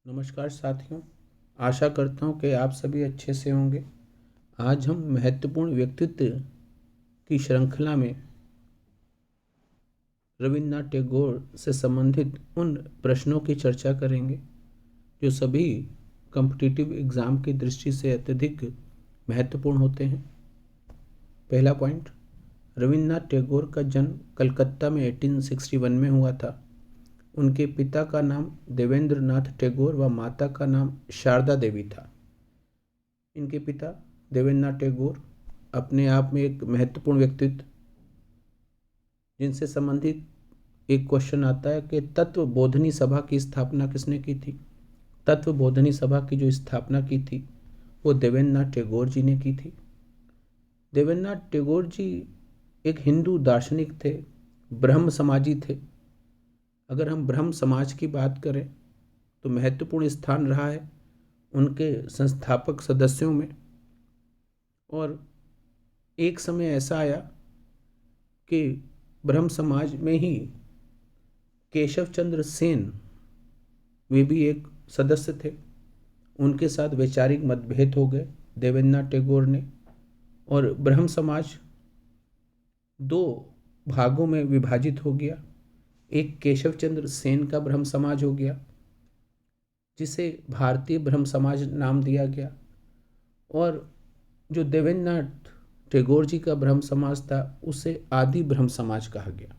नमस्कार साथियों। आशा करता हूँ कि आप सभी अच्छे से होंगे। आज हम महत्वपूर्ण व्यक्तित्व की श्रृंखला में रविन्द्रनाथ टैगोर से संबंधित उन प्रश्नों की चर्चा करेंगे जो सभी कॉम्पिटिटिव एग्ज़ाम की दृष्टि से अत्यधिक महत्वपूर्ण होते हैं। पहला पॉइंट, रविन्द्रनाथ टैगोर का जन्म कलकत्ता में 1861 में हुआ था। उनके पिता का नाम देवेंद्र नाथ टैगोर व माता का नाम शारदा देवी था। इनके पिता देवेंद्र नाथ टैगोर अपने आप में एक महत्वपूर्ण व्यक्तित्व, जिनसे संबंधित एक क्वेश्चन आता है कि तत्व बोधनी सभा की स्थापना किसने की थी। तत्व बोधनी सभा की जो स्थापना की थी वो देवेंद्र नाथ टैगोर जी ने की थी। देवेंद्र नाथ टैगोर जी एक हिंदू दार्शनिक थे, ब्रह्म समाजी थे। अगर हम ब्रह्म समाज की बात करें तो महत्वपूर्ण स्थान रहा है उनके संस्थापक सदस्यों में। और एक समय ऐसा आया कि ब्रह्म समाज में ही केशव चंद्र सेन, वे भी एक सदस्य थे। उनके साथ वैचारिक मतभेद हो गए देवेंद्र नाथ टैगोर ने, और ब्रह्म समाज दो भागों में विभाजित हो गया। एक केशव चंद्र सेन का ब्रह्म समाज हो गया, जिसे भारतीय ब्रह्म समाज नाम दिया गया, और जो देवेंद्र नाथ टैगोर जी का ब्रह्म समाज था उसे आदि ब्रह्म समाज कहा गया।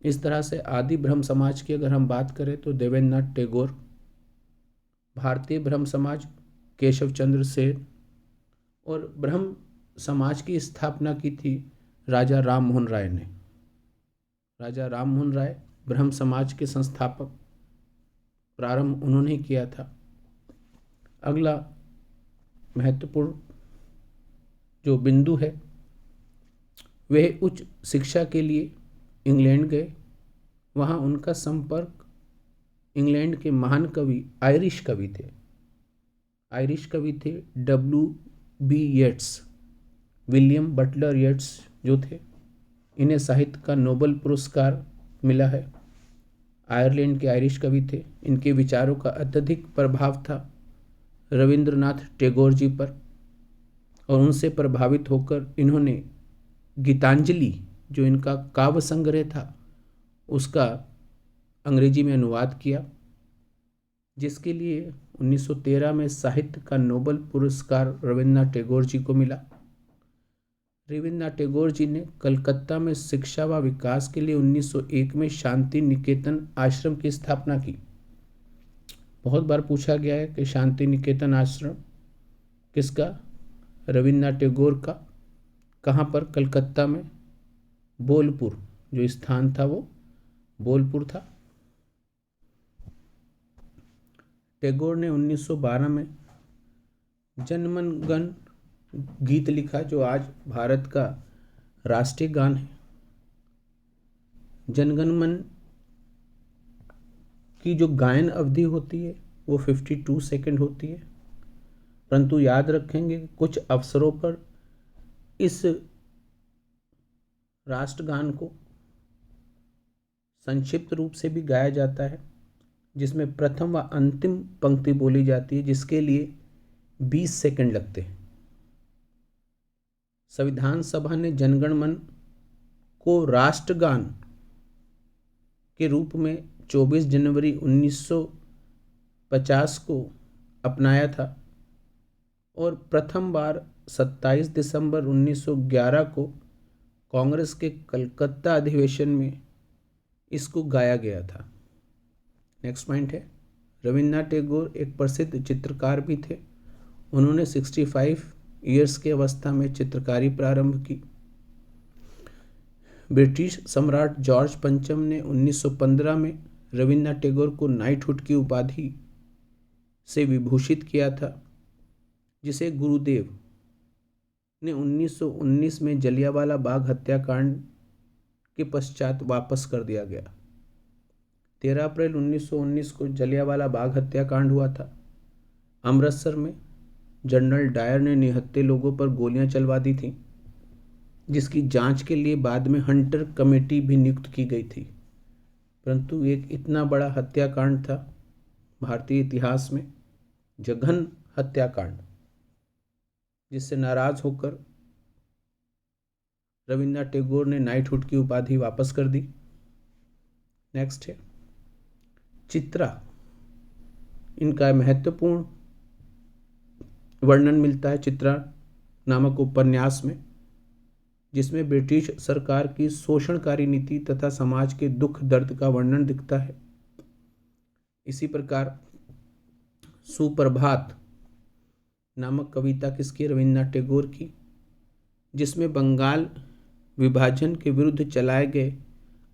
इस तरह से आदि ब्रह्म समाज की अगर हम बात करें तो देवेंद्र नाथ टैगोर, भारतीय ब्रह्म समाज केशव चंद्र सेन, और ब्रह्म समाज की स्थापना की थी राजा राम मोहन राय ने। राजा राम मोहन राय ब्रह्म समाज के संस्थापक, प्रारंभ उन्होंने किया था। अगला महत्वपूर्ण जो बिंदु है वह उच्च शिक्षा के लिए इंग्लैंड गए। वहाँ उनका संपर्क इंग्लैंड के महान कवि, आयरिश कवि थे W.B. येट्स, विलियम बटलर येट्स जो थे। इन्हें साहित्य का नोबेल पुरस्कार मिला है। आयरलैंड के आयरिश कवि थे। इनके विचारों का अत्यधिक प्रभाव था रविंद्रनाथ टैगोर जी पर, और उनसे प्रभावित होकर इन्होंने गीतांजलि, जो इनका काव्य संग्रह था, उसका अंग्रेजी में अनुवाद किया, जिसके लिए 1913 में साहित्य का नोबेल पुरस्कार रविन्द्रनाथ टैगोर जी को मिला। रविन्द्रनाथ टैगोर जी ने कलकत्ता में शिक्षा व विकास के लिए 1901 में शांति निकेतन आश्रम की स्थापना की। बहुत बार पूछा गया है कि शांति निकेतन आश्रम किसका? रविन्द्रनाथ टैगोर का। कहाँ पर? कलकत्ता में बोलपुर, जो स्थान था वो बोलपुर था। टैगोर ने 1912 में जनगण मन गीत लिखा, जो आज भारत का राष्ट्रीय गान है। जनगण मन की जो गायन अवधि होती है वो 52 सेकंड होती है, परंतु याद रखेंगे कुछ अवसरों पर इस राष्ट्रगान को संक्षिप्त रूप से भी गाया जाता है, जिसमें प्रथम व अंतिम पंक्ति बोली जाती है, जिसके लिए 20 सेकंड लगते हैं। संविधान सभा ने जनगण मन को राष्ट्रगान के रूप में 24 जनवरी 1950 को अपनाया था, और प्रथम बार 27 दिसंबर 1911 को कांग्रेस के कलकत्ता अधिवेशन में इसको गाया गया था। नेक्स्ट पॉइंट है, रविन्द्रनाथ टैगोर एक प्रसिद्ध चित्रकार भी थे। उन्होंने 65 ईयर्स की अवस्था में चित्रकारी प्रारंभ की। ब्रिटिश सम्राट जॉर्ज पंचम ने 1915 में रविन्द्रनाथ टैगोर को नाइटहुड की उपाधि से विभूषित किया था, जिसे गुरुदेव ने 1919 में जलियांवाला बाग हत्याकांड के पश्चात वापस कर दिया गया। 13 अप्रैल 1919 को जलियांवाला बाग हत्याकांड हुआ था। अमृतसर में जनरल डायर ने निहत्थे लोगों पर गोलियां चलवा दी थीं, जिसकी जांच के लिए बाद में हंटर कमेटी भी नियुक्त की गई थी। परंतु एक इतना बड़ा हत्याकांड था भारतीय इतिहास में जघन हत्याकांड, जिससे नाराज होकर रविन्द्रनाथ टैगोर ने नाइटहुड की उपाधि वापस कर दी। नेक्स्ट है चित्रा। इनका महत्वपूर्ण वर्णन मिलता है चित्रा नामक उपन्यास में, जिसमें ब्रिटिश सरकार की शोषणकारी नीति तथा समाज के दुख दर्द का वर्णन दिखता है। इसी प्रकार सुप्रभात नामक कविता किसकी? रविन्द्रनाथ टैगोर की, जिसमें बंगाल विभाजन के विरुद्ध चलाए गए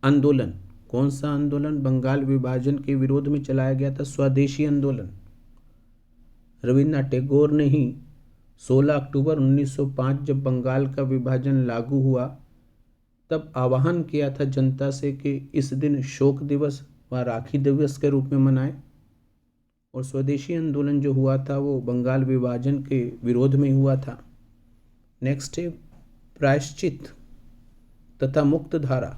आंदोलन, कौन सा आंदोलन? बंगाल विभाजन के विरोध में चलाया गया था स्वदेशी आंदोलन। रविन्द्रनाथ टैगोर ने ही 16 अक्टूबर 1905 जब बंगाल का विभाजन लागू हुआ, तब आह्वान किया था जनता से कि इस दिन शोक दिवस व राखी दिवस के रूप में मनाएं। और स्वदेशी आंदोलन जो हुआ था वो बंगाल विभाजन के विरोध में हुआ था। नेक्स्ट है प्रायश्चित तथा मुक्तधारा।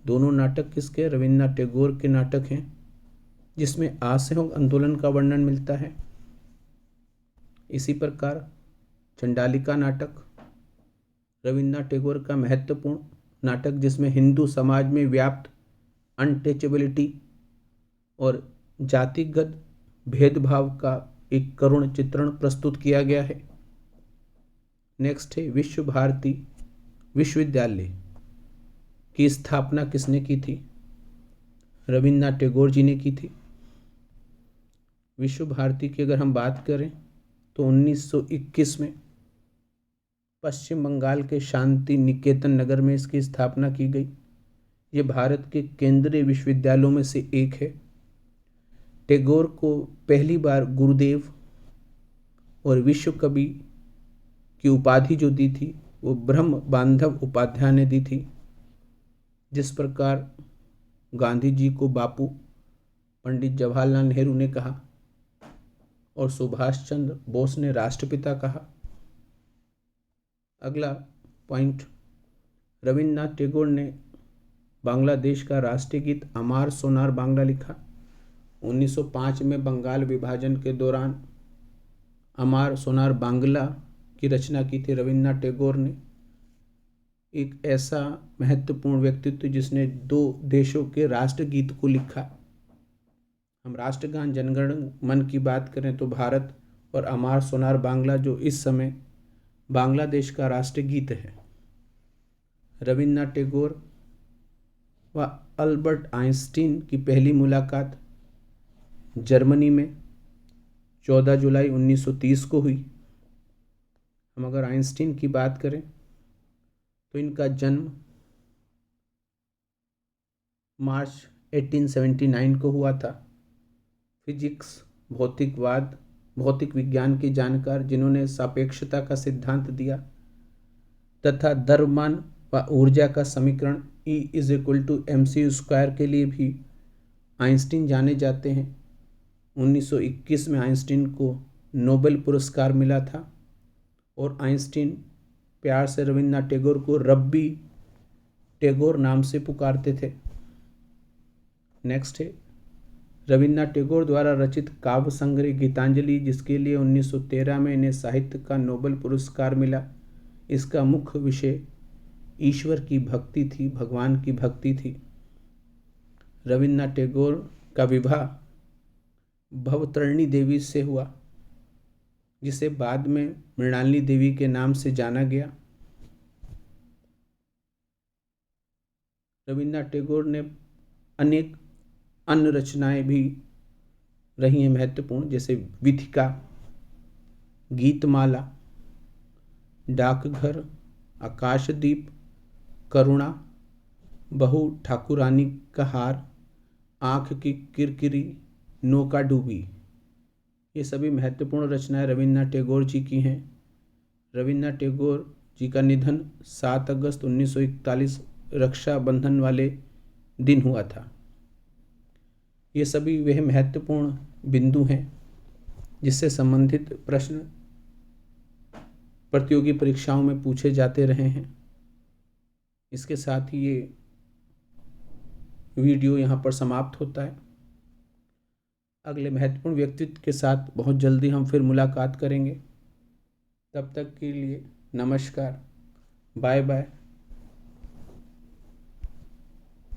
दोनों नाटक किसके? रविन्द्रनाथ टैगोर के नाटक हैं, जिसमें असहयोग आंदोलन का वर्णन मिलता है। इसी प्रकार चंडालिका नाटक रविन्द्रनाथ टैगोर का महत्वपूर्ण नाटक, जिसमें हिंदू समाज में व्याप्त अनटचेबिलिटी और जातिगत भेदभाव का एक करुण चित्रण प्रस्तुत किया गया है। नेक्स्ट है विश्व भारती विश्वविद्यालय की स्थापना किसने की थी? रविन्द्रनाथ टैगोर जी ने की थी। विश्व भारती की अगर हम बात करें तो 1921 में पश्चिम बंगाल के शांति निकेतन नगर में इसकी स्थापना की गई। ये भारत के केंद्रीय विश्वविद्यालयों में से एक है। टैगोर को पहली बार गुरुदेव और विश्व कवि की उपाधि जो दी थी वो ब्रह्म बांधव उपाध्याय ने दी थी। जिस प्रकार गांधी जी को बापू, पंडित जवाहरलाल नेहरू ने कहा और सुभाष चंद्र बोस ने राष्ट्रपिता कहा। अगला पॉइंट, रविन्द्रनाथ टैगोर ने बांग्लादेश का राष्ट्रीय गीत अमार सोनार बांग्ला लिखा। 1905 में बंगाल विभाजन के दौरान अमार सोनार बांग्ला की रचना की थी रविन्द्रनाथ टैगोर ने। एक ऐसा महत्वपूर्ण व्यक्तित्व जिसने 2 देशों के राष्ट्रगीत को लिखा। हम राष्ट्रगान जनगण मन की बात करें तो भारत और अमार सोनार बांग्ला जो इस समय बांग्लादेश का राष्ट्रगीत है। रविन्द्रनाथ टैगोर व अल्बर्ट आइंस्टीन की पहली मुलाकात जर्मनी में 14 जुलाई 1930 को हुई। हम अगर आइंस्टीन की बात करें तो इनका जन्म मार्च 1879 को हुआ था। फिजिक्स, भौतिकवाद, भौतिक विज्ञान के जानकार जिन्होंने सापेक्षता का सिद्धांत दिया तथा द्रव्यमान व ऊर्जा का समीकरण E=mc² के लिए भी आइंस्टीन जाने जाते हैं। 1921 में आइंस्टीन को नोबेल पुरस्कार मिला था और आइंस्टीन प्यार से रविन्द्रनाथ टैगोर को रब्बी टैगोर नाम से पुकारते थे। नेक्स्ट है रविन्द्रनाथ टैगोर द्वारा रचित काव्य संग्रह गीतांजलि, जिसके लिए 1913 में इन्हें साहित्य का नोबेल पुरस्कार मिला। इसका मुख्य विषय ईश्वर की भक्ति थी, भगवान की भक्ति थी। रविन्द्रनाथ टैगोर का विवाह भवतरणी देवी से हुआ, जिसे बाद में मृणालिनी देवी के नाम से जाना गया। रविन्द्रनाथ टैगोर ने अनेक अन्य रचनाएं भी रही हैं महत्वपूर्ण, जैसे विथिका, गीतमाला, डाकघर, आकाशदीप, करुणा, बहू ठाकुरानी का हार, आँख की किरकिरी, नौका डूबी। ये सभी महत्वपूर्ण रचनाएं रविन्द्रनाथ टैगोर जी की हैं। रविन्द्रनाथ टैगोर जी का निधन 7 अगस्त 1941 रक्षाबंधन वाले दिन हुआ था। ये सभी वह महत्वपूर्ण बिंदु हैं जिससे संबंधित प्रश्न प्रतियोगी परीक्षाओं में पूछे जाते रहे हैं। इसके साथ ही ये वीडियो यहाँ पर समाप्त होता है। अगले महत्वपूर्ण व्यक्तित्व के साथ बहुत जल्दी हम फिर मुलाकात करेंगे। तब तक के लिए नमस्कार, बाय बाय।